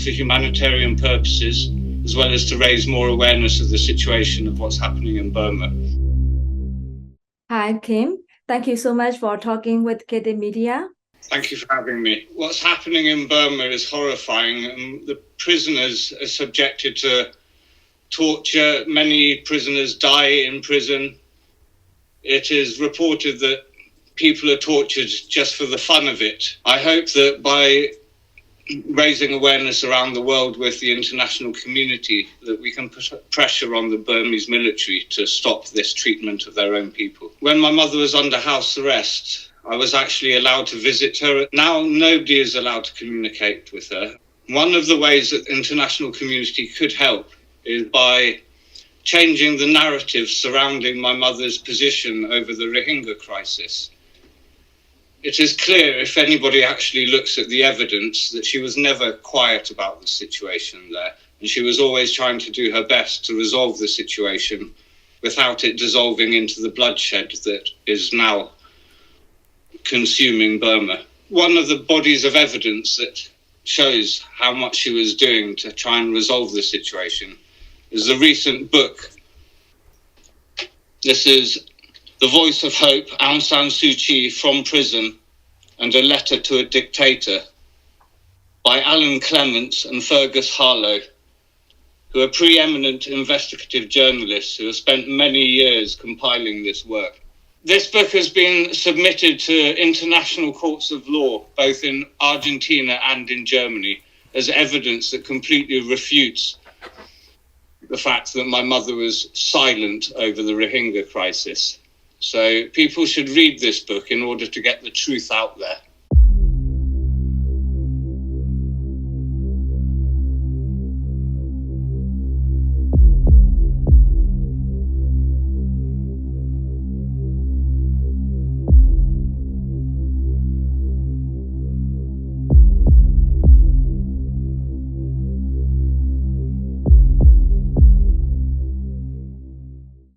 for humanitarian purposes, as well as to raise more awareness of the situation of what's happening in Burma. Hi, Kim. Thank you so much for talking with Khit Media. Thank you for having me. What's happening in Burma is horrifying. The prisoners are subjected to torture. Many prisoners die in prison. It is reported that people are tortured just for the fun of it. I hope that by raising awareness around the world with the international community, that we can put pressure on the Burmese military to stop this treatment of their own people. When my mother was under house arrest, I was actually allowed to visit her. Now nobody is allowed to communicate with her. One of the ways that the international community could help is by changing the narrative surrounding my mother's position over the Rohingya crisis. It is clear, if anybody actually looks at the evidence, that she was never quiet about the situation there, and she was always trying to do her best to resolve the situation without it dissolving into the bloodshed that is now consuming Burma. One of the bodies of evidence that shows how much she was doing to try and resolve the situation is the recent book. This is The Voice of Hope, Aung San Suu Kyi from Prison and a Letter to a Dictator by Alan Clements and Fergus Harlow, who are preeminent investigative journalists who have spent many years compiling this work. This book has been submitted to international courts of law, both in Argentina and in Germany, as evidence that completely refutes the fact that my mother was silent over the Rohingya crisis. So people should read this book in order to get the truth out there.